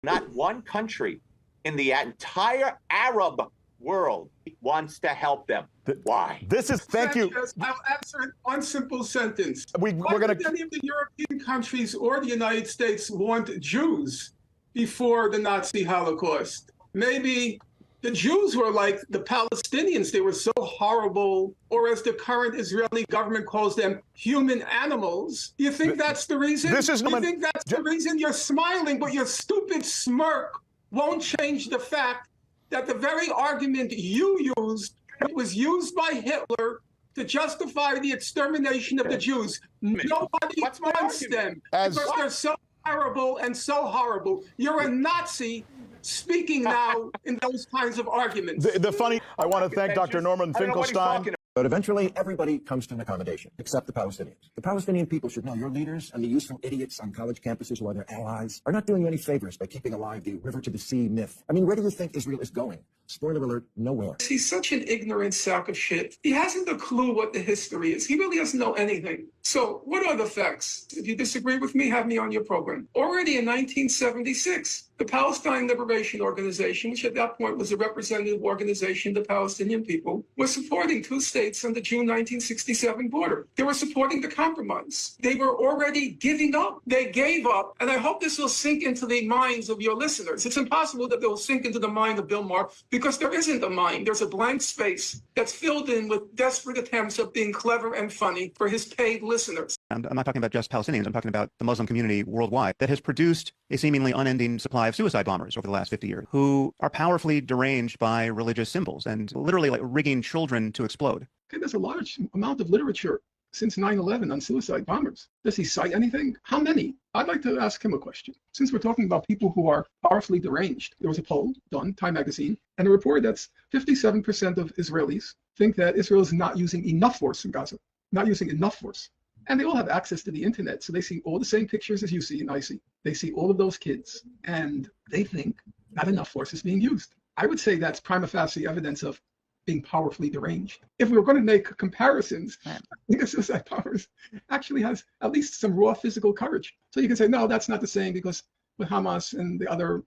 Not one country in the entire Arab world wants to help them. Why? This is, thank you. I'll answer in one simple sentence. We're going to. Any of the European countries or the United States want Jews before the Nazi Holocaust? Maybe the Jews were like the Palestinians. They were so horrible, or as the current Israeli government calls them, human animals. You think that's the reason? You think that's the reason? You're smiling, but your stupid smirk won't change the fact that the very argument you used was used by Hitler to justify the extermination of the Jews. Nobody wants them because they're so terrible and so horrible. You're a Nazi speaking now in those kinds of arguments. I want to thank Dr. Norman Finkelstein. But eventually, everybody comes to an accommodation, except the Palestinians. The Palestinian people should know your leaders and the useful idiots on college campuses who are their allies are not doing you any favors by keeping alive the river to the sea myth. I mean, where do you think Israel is going? Spoiler alert, nowhere. He's such an ignorant sack of shit. He hasn't a clue what the history is. He really doesn't know anything. So what are the facts? If you disagree with me, have me on your program. Already in 1976, the Palestine Liberation Organization, which at that point was a representative organization of the Palestinian people, was supporting two states on the June 1967 border. They were supporting the compromise. They were already giving up. They gave up. And I hope this will sink into the minds of your listeners. It's impossible that they'll sink into the mind of Bill Maher because there isn't a mind. There's a blank space that's filled in with desperate attempts of being clever and funny for his paid listeners. And I'm not talking about just Palestinians. I'm talking about the Muslim community worldwide that has produced a seemingly unending supply of suicide bombers over the last 50 years who are powerfully deranged by religious symbols and literally like rigging children to explode. Okay, there's a large amount of literature since 9/11 on suicide bombers. Does he cite anything? How many? I'd like to ask him a question. Since we're talking about people who are powerfully deranged, there was a poll done, Time Magazine, and a report that's 57% of Israelis think that Israel is not using enough force in Gaza, not using enough force. And they all have access to the internet, so they see all the same pictures as you see and I see. They see all of those kids, and they think not enough force is being used. I would say that's prima facie evidence of being powerfully deranged. If we were going to make comparisons, I think suicide bombers actually has at least some raw physical courage. So you can say, no, that's not the same because with Hamas and the other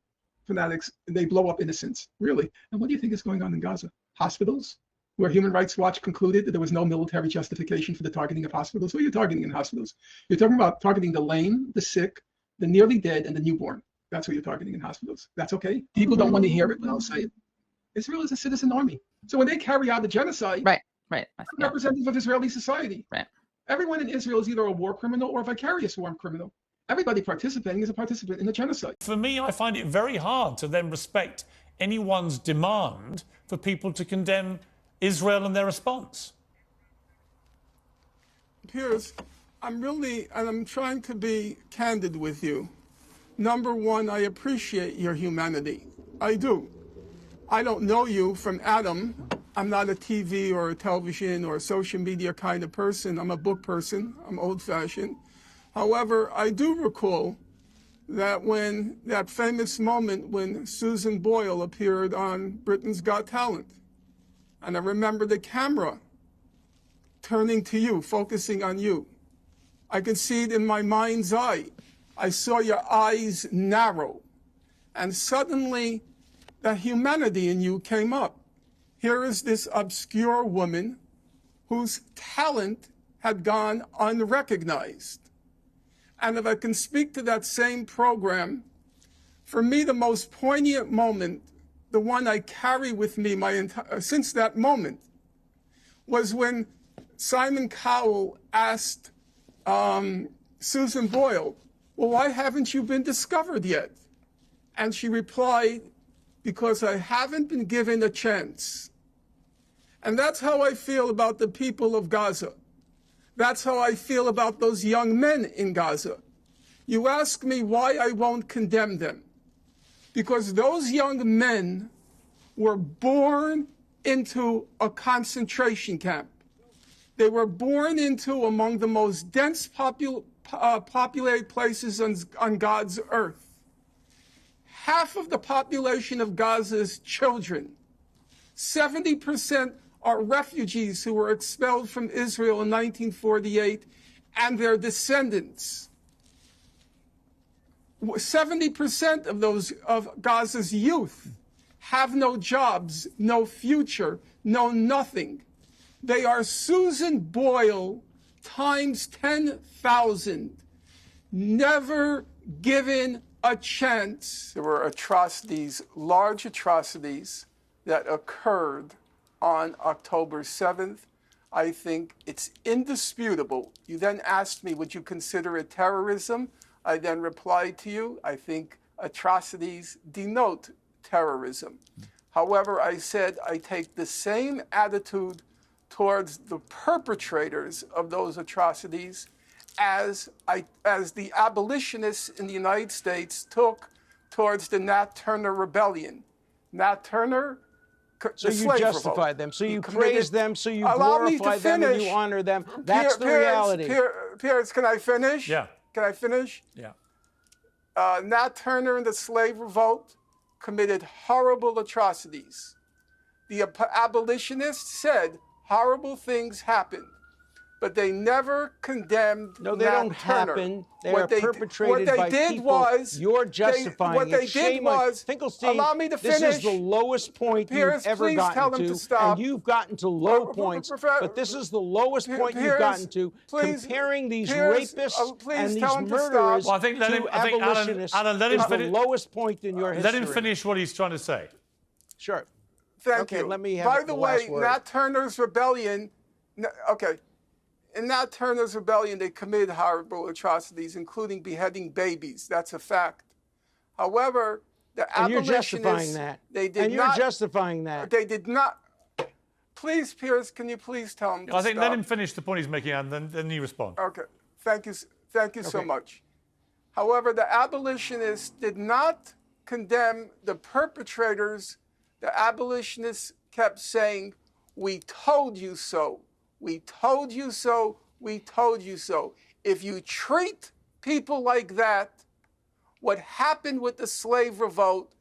fanatics, they blow up innocents. Really? And what do you think is going on in Gaza? Hospitals? Where Human Rights Watch concluded that there was no military justification for the targeting of hospitals. Who are you targeting in hospitals? You're talking about targeting the lame, the sick, the nearly dead, and the newborn. That's who you're targeting in hospitals. That's okay. People don't want to hear it, but I'll say it. Israel is a citizen army. So when they carry out the genocide, right. Representative of Israeli society. Right. Everyone in Israel is either a war criminal or a vicarious war criminal. Everybody participating is a participant in the genocide. For me, I find it very hard to then respect anyone's demand for people to condemn Israel and their response. Piers, I'm trying to be candid with you. Number one, I appreciate your humanity. I do. I don't know you from Adam. I'm not a TV or a television or a social media kind of person. I'm a book person. I'm old-fashioned. However, I do recall that when that famous moment when Susan Boyle appeared on Britain's Got Talent, and I remember the camera turning to you, focusing on you. I could see it in my mind's eye. I saw your eyes narrow, and suddenly the humanity in you came up. Here is this obscure woman whose talent had gone unrecognized. And if I can speak to that same program, for me, the most poignant moment, the one I carry with me since that moment, was when Simon Cowell asked Susan Boyle, well, why haven't you been discovered yet? And she replied, because I haven't been given a chance. And that's how I feel about the people of Gaza. That's how I feel about those young men in Gaza. You ask me why I won't condemn them. Because those young men were born into a concentration camp. They were born into among the most dense populated places on God's earth. Half of the population of Gaza is children. 70% are refugees who were expelled from Israel in 1948 and their descendants. 70% of Gaza's youth have no jobs, no future, no nothing. They are Susan Boyle times 10,000, never given a chance. There were atrocities, large atrocities, that occurred on October 7th. I think it's indisputable. You then asked me, would you consider it terrorism? I then replied to you, I think atrocities denote terrorism. However, I said I take the same attitude towards the perpetrators of those atrocities as the abolitionists in the United States took towards the Nat Turner Rebellion. Nat Turner, so you justify them, so you praise them, so you glorify them and you honor them. That's the reality. Piers, can I finish? Yeah. Can I finish? Yeah. Nat Turner and the slave revolt committed horrible atrocities. The abolitionists said horrible things happened, but they never condemned No, they Nat don't Turner. happen. They are perpetrated by people. You're justifying what they it. did was, Finkelstein, allow me to finish. This is the lowest point Piers, you've ever please tell gotten them to stop. And you've gotten to low points, but this is the lowest point you've gotten to, comparing these rapists and these murderers well, I think abolitionists Alan, let him is the finish. lowest point in your history. Let him finish what he's trying to say. Sure. Thank you. Let me have By the way, last word. Nat Turner's rebellion, in Nat Turner's rebellion, they committed horrible atrocities, including beheading babies. That's a fact. However, the abolitionists, they did not. And you're justifying that. They did not. Please, Piers, can you please tell him to I think stop? let him finish the point he's making, and then you respond. Okay. Thank you so much. However, the abolitionists did not condemn the perpetrators. The abolitionists kept saying, "We told you so. We told you so. We told you so." If you treat people like that, what happened with the slave revolt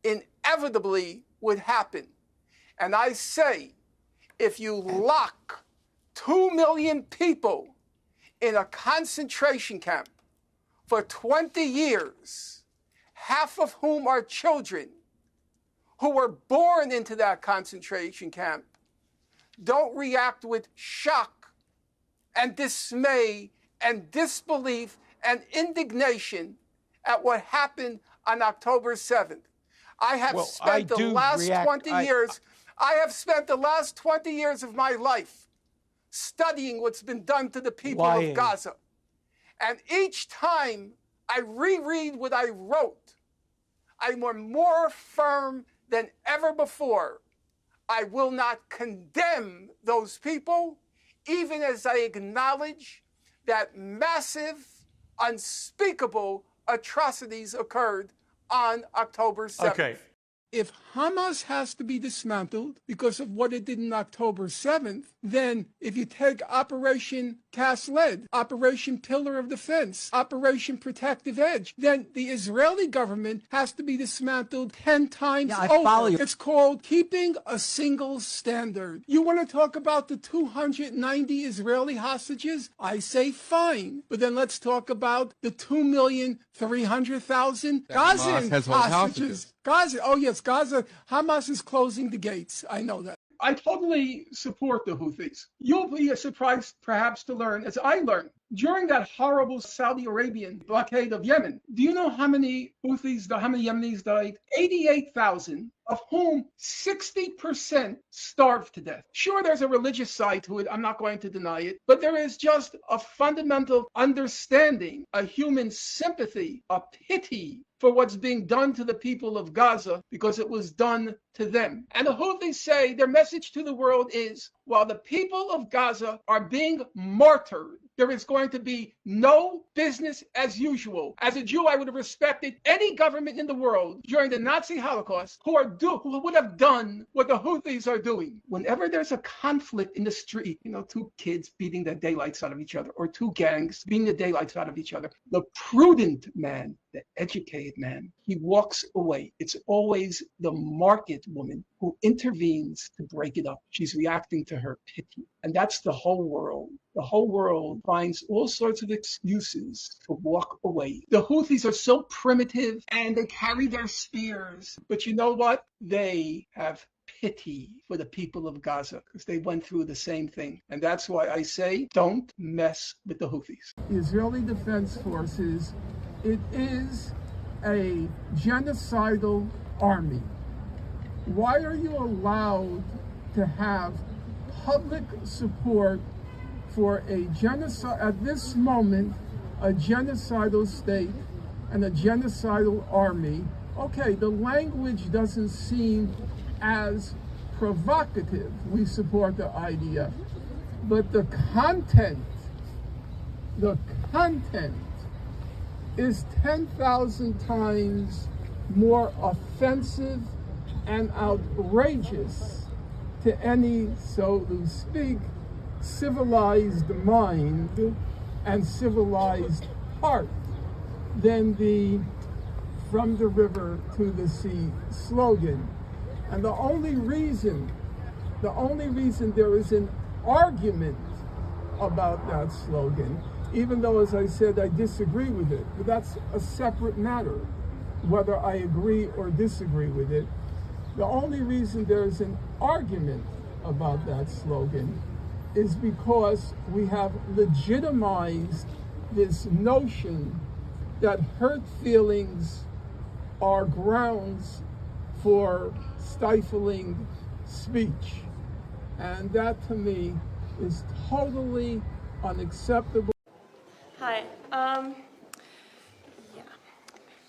inevitably would happen. And I say, if you lock 2 million people in a concentration camp for 20 years, half of whom are children who were born into that concentration camp, don't react with shock and dismay and disbelief and indignation at what happened on October 7th. I have spent the last 20 years of my life studying what's been done to the people of Gaza. And each time I reread what I wrote, I'm more firm than ever before. I will not condemn those people, even as I acknowledge that massive, unspeakable atrocities occurred on October 7th. Okay. If Hamas has to be dismantled because of what it did on October 7th, then if you take Operation Cast Lead, Operation Pillar of Defense, Operation Protective Edge, then the Israeli government has to be dismantled 10 times over. Follow you. It's called keeping a single standard. You want to talk about the 290 Israeli hostages? I say fine. But then let's talk about the 2,300,000 Gazan hostages. Gaza, oh yes, Gaza, Hamas is closing the gates. I know that. I totally support the Houthis. You'll be surprised perhaps to learn, as I learned, during that horrible Saudi Arabian blockade of Yemen, do you know how many Yemenis died? 88,000, of whom 60% starved to death. Sure, there's a religious side to it. I'm not going to deny it. But there is just a fundamental understanding, a human sympathy, a pity for what's being done to the people of Gaza because it was done to them. And the Houthis say their message to the world is, while the people of Gaza are being martyred, there is going to be no business as usual. As a Jew, I would have respected any government in the world during the Nazi Holocaust who would have done what the Houthis are doing. Whenever there's a conflict in the street, two kids beating the daylights out of each other, or two gangs beating the daylights out of each other, the prudent man, the educated man, he walks away. It's always the market woman who intervenes to break it up. She's reacting to her pity. And that's the whole world. The whole world finds all sorts of excuses to walk away. The Houthis are so primitive and they carry their spears. But you know what? They have pity for the people of Gaza because they went through the same thing. And that's why I say, don't mess with the Houthis. The Israeli Defense Forces, it is a genocidal army. Why are you allowed to have public support for a genocide, at this moment, a genocidal state and a genocidal army? Okay, the language doesn't seem as provocative. We support the IDF. But the content is 10,000 times more offensive and outrageous to any, so to speak, civilized mind and civilized heart than the "from the river to the sea" slogan. And the only reason there is an argument about that slogan, even though, as I said, I disagree with it, but that's a separate matter, whether I agree or disagree with it. The only reason there's an argument about that slogan is because we have legitimized this notion that hurt feelings are grounds for stifling speech. And that, to me, is totally unacceptable. Hi.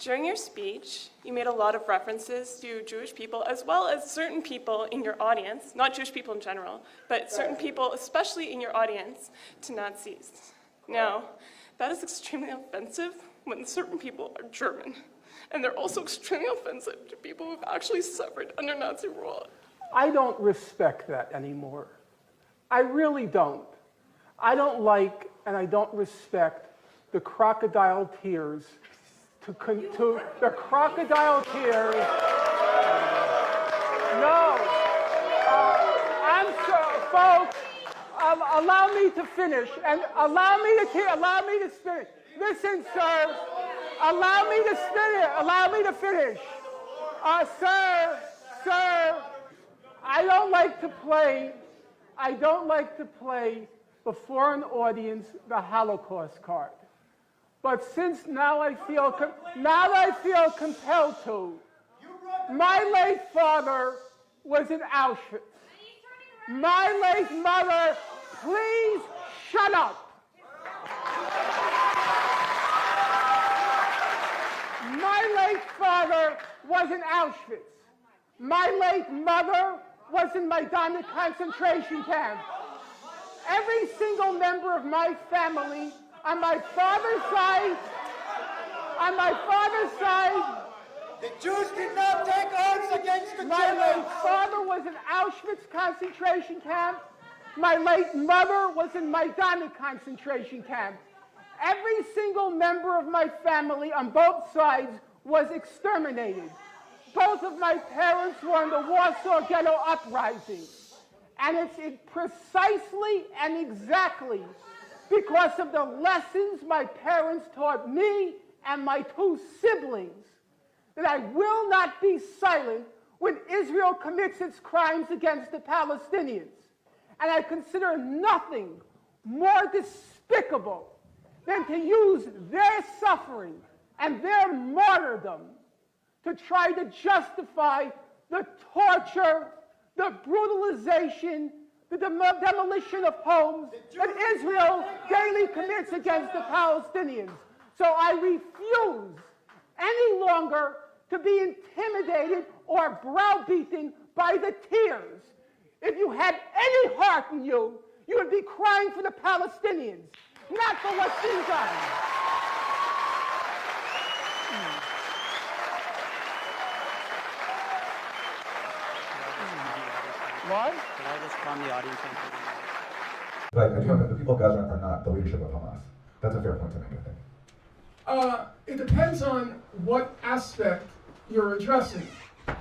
During your speech, you made a lot of references to Jewish people as well as certain people in your audience, not Jewish people in general, but certain people, especially in your audience, to Nazis. Now, that is extremely offensive when certain people are German. And they're also extremely offensive to people who've actually suffered under Nazi rule. I don't respect that anymore. I really don't. I don't like and I don't respect the crocodile tears to the crocodile tears. No. I'm sorry, folks. Allow me to finish and allow me to finish. Listen, sir. Allow me to finish. Allow me to finish. Sir, I don't like to play before an audience the Holocaust card. But since now I feel compelled to. My late father was in Auschwitz. My late mother, please shut up. My late father was in Auschwitz. My late mother was in Majdanek concentration camp. Every single member of my family on my father's side, the Jews did not take arms against the my late father was in Auschwitz concentration camp. My late mother was in Majdanek concentration camp. Every single member of my family on both sides was exterminated. Both of my parents were in the Warsaw Ghetto Uprising. And it's precisely and exactly because of the lessons my parents taught me and my two siblings that I will not be silent when Israel commits its crimes against the Palestinians. And I consider nothing more despicable than to use their suffering and their martyrdom to try to justify the torture, the brutalization, the demolition of homes that Israel daily commits against the Palestinians. So I refuse any longer to be intimidated or browbeaten by the tears. If you had any heart in you, you would be crying for the Palestinians, not for what's being done. What? Could I just calm the audience down? But I do know that the people of Gaza are not the leadership of Hamas. That's a fair point to make, I think. It depends on what aspect you're addressing.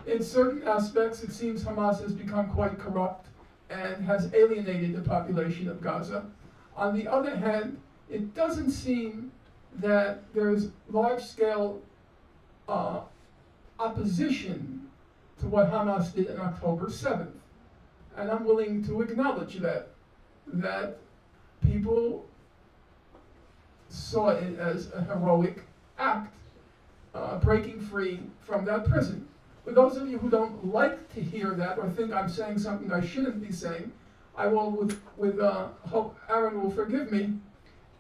In certain aspects, it seems Hamas has become quite corrupt and has alienated the population of Gaza. On the other hand, it doesn't seem that there's large-scale opposition to what Hamas did on October 7th. And I'm willing to acknowledge that people saw it as a heroic act, breaking free from that prison. For those of you who don't like to hear that or think I'm saying something I shouldn't be saying, I will, hope Aaron will forgive me,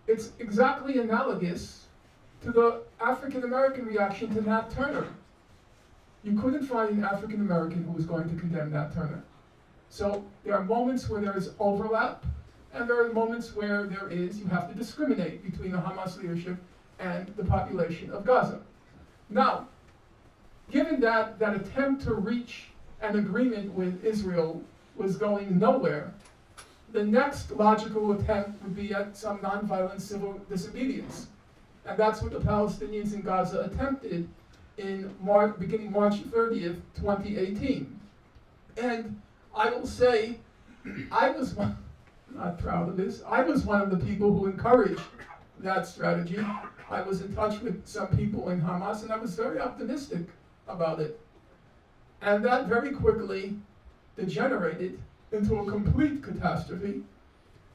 it's exactly analogous to the African-American reaction to Nat Turner. You couldn't find an African-American who was going to condemn Nat Turner. So there are moments where there is overlap, and there are moments where you have to discriminate between the Hamas leadership and the population of Gaza. Now, given that that attempt to reach an agreement with Israel was going nowhere, the next logical attempt would be at some nonviolent civil disobedience. And that's what the Palestinians in Gaza attempted in beginning March 30th, 2018. And I will say, I'm not proud of this, I was one of the people who encouraged that strategy. I was in touch with some people in Hamas, and I was very optimistic about it. And that very quickly degenerated into a complete catastrophe,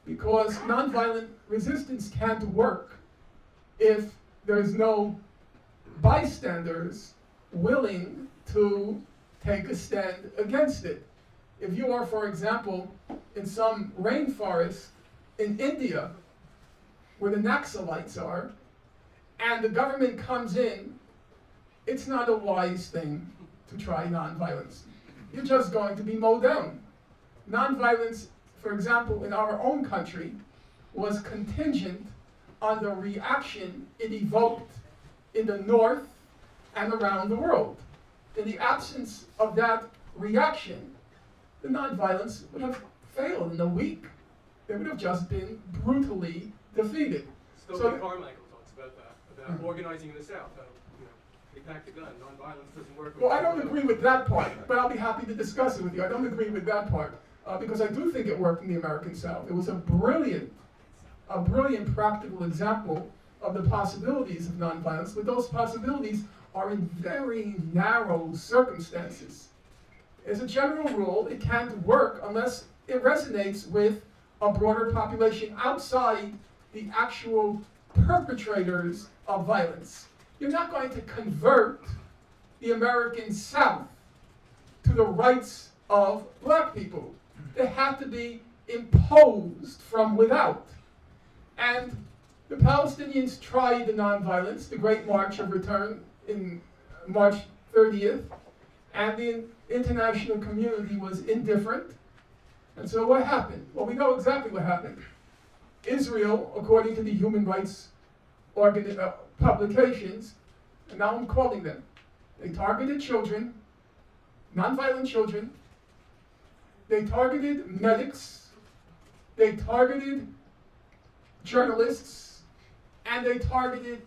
because nonviolent resistance can't work if there's no bystanders willing to take a stand against it. If you are, for example, in some rainforest in India, where the Naxalites are, and the government comes in, it's not a wise thing to try nonviolence. You're just going to be mowed down. Nonviolence, for example, in our own country, was contingent on the reaction it evoked in the North and around the world. In the absence of that reaction, the nonviolence would have failed in a week. They would have just been brutally defeated. Stokely Carmichael talks about that, about organizing in the South. They pack the gun, nonviolence doesn't work. Well, I don't agree with that part, but I'll be happy to discuss it with you. I don't agree with that part, because I do think it worked in the American South. It was a brilliant practical example of the possibilities of nonviolence, but those possibilities are in very narrow circumstances. As a general rule, it can't work unless it resonates with a broader population outside the actual perpetrators of violence. You're not going to convert the American South to the rights of black people. They have to be imposed from without. And the Palestinians tried the nonviolence, the Great March of Return in March 30th, and the international community was indifferent. And so what happened? Well, we know exactly what happened. Israel, according to the human rights publications, and now I'm quoting them, they targeted children, nonviolent children, they targeted medics, they targeted journalists, and they targeted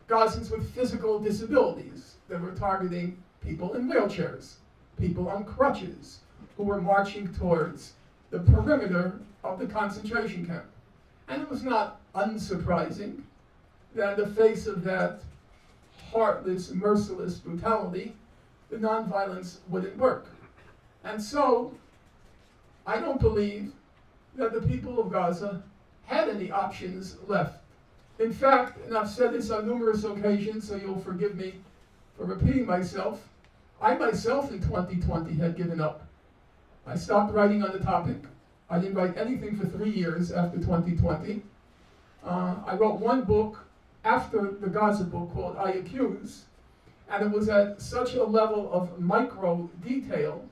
Gazans with physical disabilities. They were targeting people in wheelchairs, people on crutches, who were marching towards the perimeter of the concentration camp. And it was not unsurprising that in the face of that heartless, merciless brutality, the nonviolence wouldn't work. And so, I don't believe that the people of Gaza had any options left. In fact, and I've said this on numerous occasions, so you'll forgive me for repeating myself, I myself in 2020 had given up. I stopped writing on the topic. I didn't write anything for 3 years after 2020. I wrote one book after the Gaza book called I Accuse, and it was at such a level of micro detail.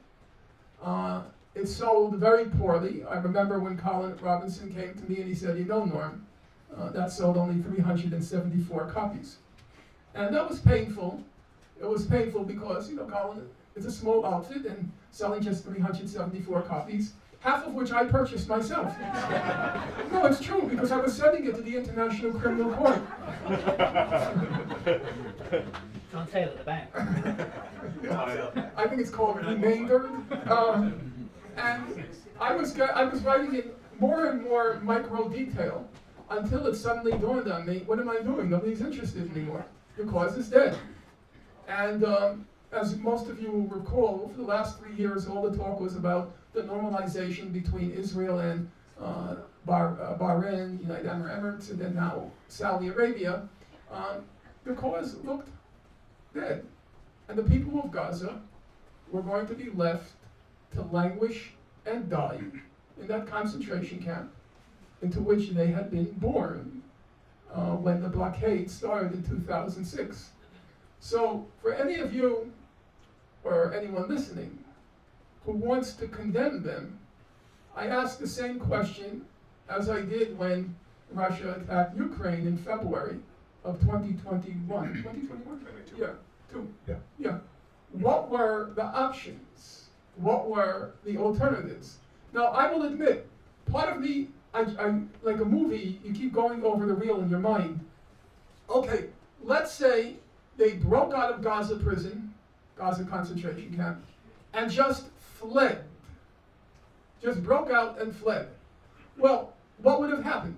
It sold very poorly. I remember when Colin Robinson came to me and he said, you know, Norm, that sold only 374 copies. And that was painful. It was painful because, you know, Colin is a small outfit, and selling just 374 copies half of which I purchased myself. No, it's true, because I was sending it to the International Criminal Court. Don't say it at the bank. I think it's called remainder. And I was writing in more and more micro detail until it suddenly dawned on me, what am I doing? Nobody's interested anymore. The cause is dead. And as most of you will recall, for the last 3 years, all the talk was about the normalization between Israel and Bahrain, United Arab Emirates, and then now Saudi Arabia. The cause looked dead. And the people of Gaza were going to be left to languish and die in that concentration camp into which they had been born when the blockade started in 2006. So for any of you or anyone listening who wants to condemn them, I ask the same question as I did when Russia attacked Ukraine in February of 2021. 2021? Yeah, two. Yeah. What were the options? What were the alternatives? Now, I will admit, part of me, I like a movie, you keep going over the reel in your mind. Okay, let's say they broke out of Gaza prison, Gaza concentration camp, and just fled. Just broke out and fled. Well, what would have happened?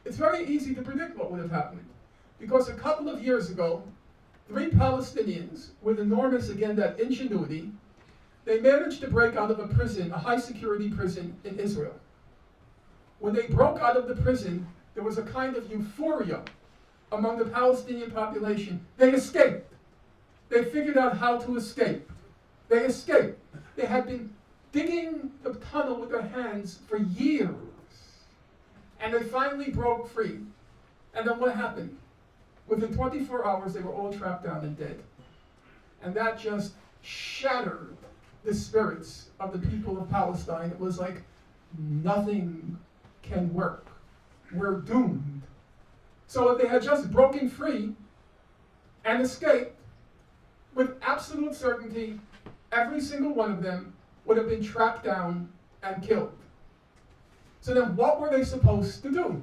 It's very easy to predict what would have happened. Because a couple of years ago, 3 Palestinians, with enormous, again, that ingenuity, they managed to break out of a prison, a high-security prison in Israel. When they broke out of the prison, there was a kind of euphoria among the Palestinian population. They escaped. They figured out how to escape. They escaped. They had been digging the tunnel with their hands for years. And they finally broke free. And then what happened? Within 24 hours, they were all trapped down and dead. And that just shattered the spirits of the people of Palestine. It was like, nothing can work. We're doomed. So if they had just broken free and escaped, with absolute certainty, every single one of them would have been tracked down and killed. So then what were they supposed to do?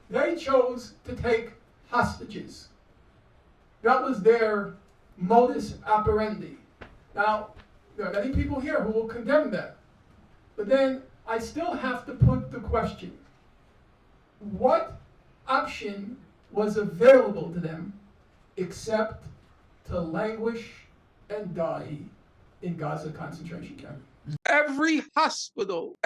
They chose to take hostages. That was their modus operandi. Now, there are many people here who will condemn that. But then I still have to put the question, what option was available to them except to languish and die in Gaza concentration camp? Every hospital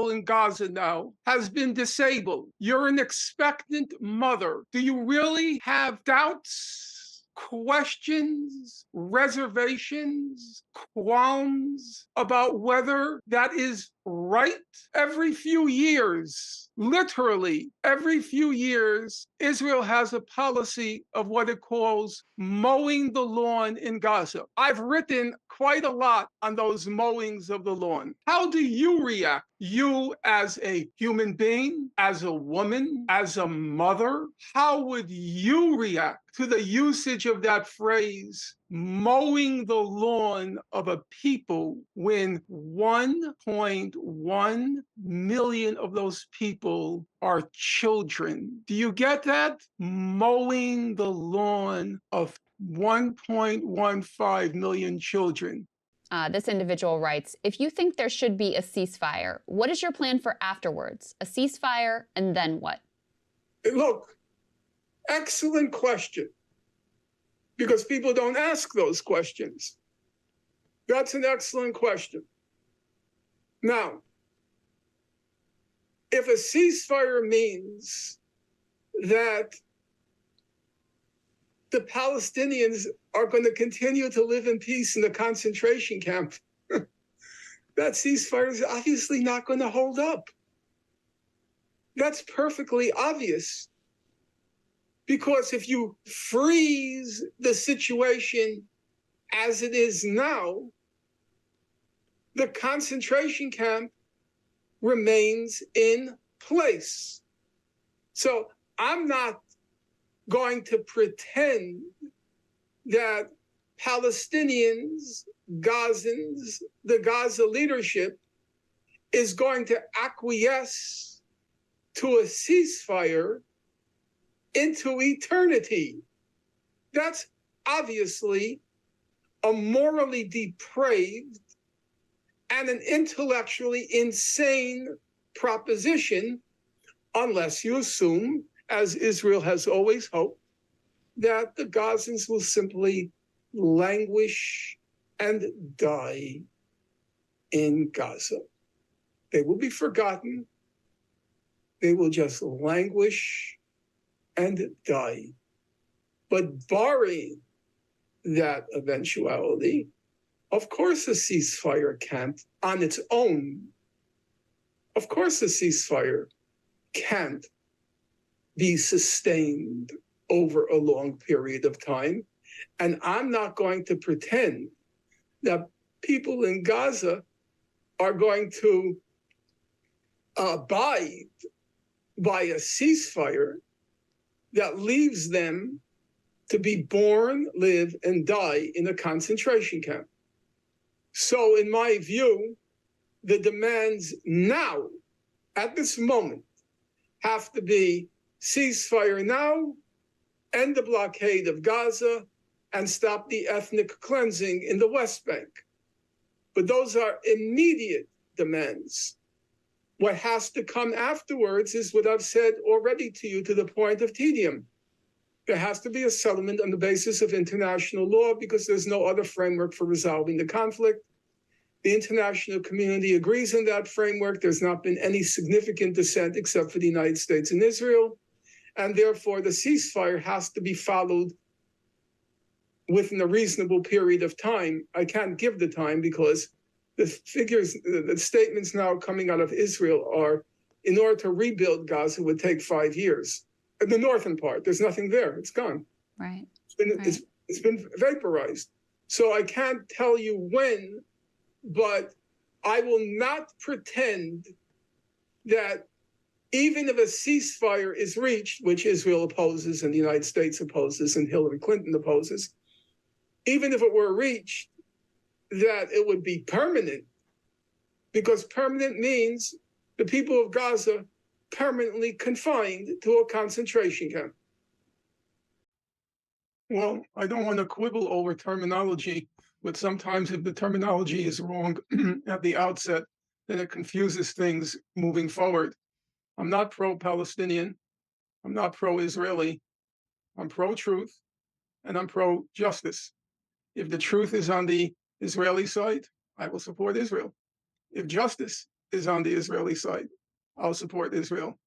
in Gaza now has been disabled. You're an expectant mother. Do you really have doubts, questions, reservations, qualms about whether that is right? Every few years, literally every few years, Israel has a policy of what it calls mowing the lawn in Gaza. I've written quite a lot on those mowings of the lawn. How do you react? You as a human being, as a woman, as a mother, how would you react to the usage of that phrase, mowing the lawn of a people, when 1.1 million of those people are children? Do you get that? Mowing the lawn of 1.15 million children. This individual writes, if you think there should be a ceasefire, what is your plan for afterwards? A ceasefire, and then what? Look, excellent question. Because people don't ask those questions. That's an excellent question. Now, if a ceasefire means that the Palestinians are going to continue to live in peace in the concentration camp, that ceasefire is obviously not going to hold up. That's perfectly obvious. Because if you freeze the situation as it is now, the concentration camp remains in place. So I'm not going to pretend that Palestinians, Gazans, the Gaza leadership is going to acquiesce to a ceasefire into eternity. That's obviously a morally depraved and an intellectually insane proposition, unless you assume, as Israel has always hoped, that the Gazans will simply languish and die in Gaza. They will be forgotten. They will just languish and die. But barring that eventuality, of course a ceasefire can't, on its own, of course a ceasefire can't be sustained over a long period of time. And I'm not going to pretend that people in Gaza are going to abide by a ceasefire that leaves them to be born, live, and die in a concentration camp. So in my view, the demands now, at this moment, have to be ceasefire now, end the blockade of Gaza, and stop the ethnic cleansing in the West Bank. But those are immediate demands. What has to come afterwards is what I've said already to you to the point of tedium. There has to be a settlement on the basis of international law because there's no other framework for resolving the conflict. The international community agrees on that framework. There's not been any significant dissent except for the United States and Israel. And therefore, the ceasefire has to be followed within a reasonable period of time. I can't give the time because the figures, the statements now coming out of Israel are, in order to rebuild Gaza would take 5 years. In the northern part, there's nothing there. It's gone. Right. It's been vaporized. So I can't tell you when, but I will not pretend that even if a ceasefire is reached, which Israel opposes and the United States opposes and Hillary Clinton opposes, even if it were reached, that it would be permanent, because permanent means the people of Gaza permanently confined to a concentration camp. Well, I don't want to quibble over terminology, but sometimes if the terminology is wrong at the outset, then it confuses things moving forward. I'm not pro-Palestinian. I'm not pro-Israeli. I'm pro-truth, and I'm pro-justice. If the truth is on the Israeli side, I will support Israel. If justice is on the Israeli side, I'll support Israel.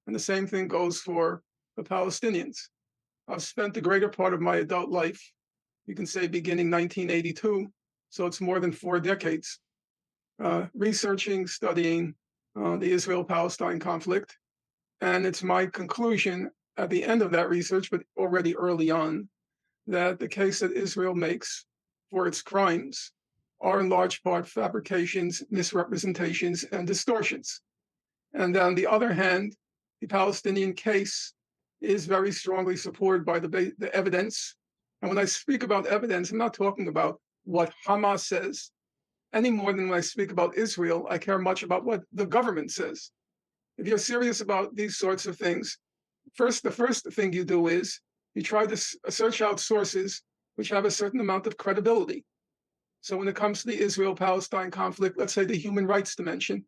And the same thing goes for the Palestinians. I've spent the greater part of my adult life, you can say beginning 1982, so it's more than 4 decades, researching, studying the Israel-Palestine conflict. And it's my conclusion at the end of that research, but already early on, that the case that Israel makes for its crimes are in large part fabrications, misrepresentations, and distortions. And on the other hand, the Palestinian case is very strongly supported by the evidence. And when I speak about evidence, I'm not talking about what Hamas says any more than when I speak about Israel. I care much about what the government says. If you're serious about these sorts of things, the first thing you do is you try to search out sources which have a certain amount of credibility. So when it comes to the Israel-Palestine conflict, let's say the human rights dimension,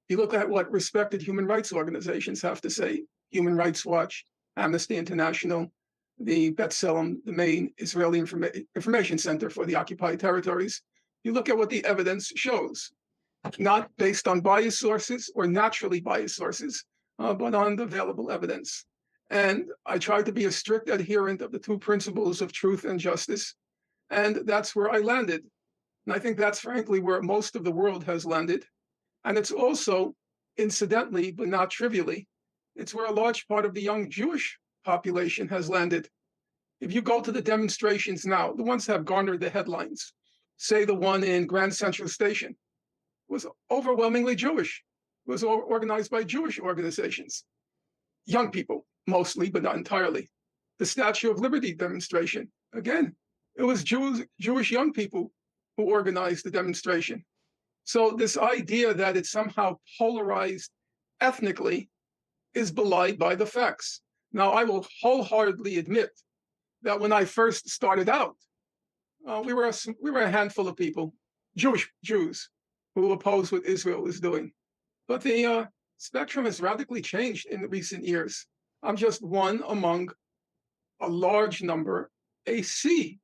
you look at what respected human rights organizations have to say, Human Rights Watch, Amnesty International, the B'Tselem, the main Israeli information center for the occupied territories. You look at what the evidence shows, not based on biased sources or naturally biased sources, but on the available evidence. And I try to be a strict adherent of the 2 principles of truth and justice. And that's where I landed. And I think that's frankly where most of the world has landed. And it's also, incidentally, but not trivially, it's where a large part of the young Jewish population has landed. If you go to the demonstrations now, the ones that have garnered the headlines, say the one in Grand Central Station, was overwhelmingly Jewish. It was organized by Jewish organizations. Young people, mostly, but not entirely. The Statue of Liberty demonstration, again, it was Jewish young people who organized the demonstration. So this idea that it's somehow polarized ethnically is belied by the facts. Now, I will wholeheartedly admit that when I first started out, we were a handful of people, Jews, who opposed what Israel was doing. But the spectrum has radically changed in the recent years. I'm just one among a large number, a sea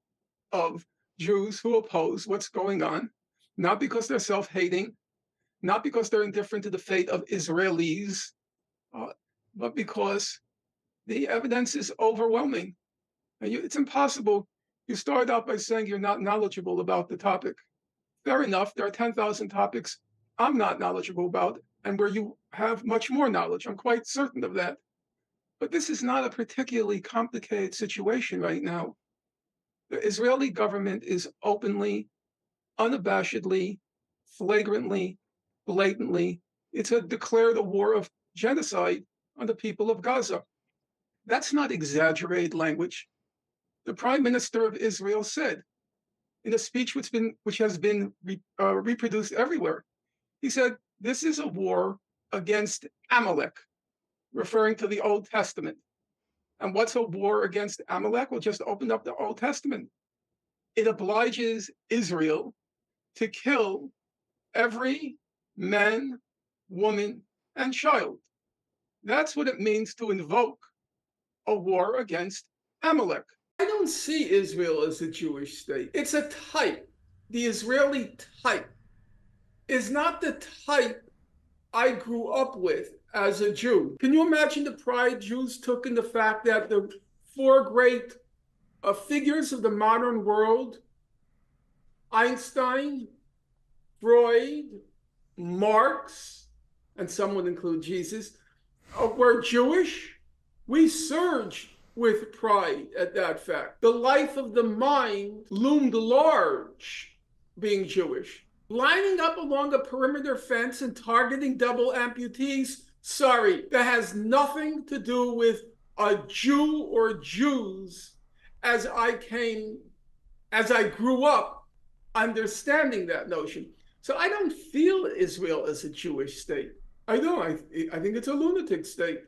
of Jews who oppose what's going on, not because they're self-hating, not because they're indifferent to the fate of Israelis, but because the evidence is overwhelming. And it's impossible. You start out by saying you're not knowledgeable about the topic. Fair enough, there are 10,000 topics I'm not knowledgeable about, and where you have much more knowledge. I'm quite certain of that. But this is not a particularly complicated situation right now. The Israeli government is openly, unabashedly, flagrantly, blatantly, it's declared a war of genocide on the people of Gaza. That's not exaggerated language. The Prime Minister of Israel said in a speech which has been reproduced everywhere, he said, this is a war against Amalek, referring to the Old Testament. And what's a war against Amalek? Well, just open up the Old Testament. It obliges Israel to kill every man, woman, and child. That's what it means to invoke a war against Amalek. I don't see Israel as a Jewish state. It's a type. The Israeli type is not the type I grew up with as a Jew. Can you imagine the pride Jews took in the fact that the four great figures of the modern world, Einstein, Freud, Marx, and some would include Jesus, were Jewish? We surged with pride at that fact. The life of the mind loomed large, being Jewish. Lining up along a perimeter fence and targeting double amputees, sorry, that has nothing to do with a Jew or Jews as I grew up understanding that notion. So I don't feel Israel as a Jewish state. I don't. I think it's a lunatic state.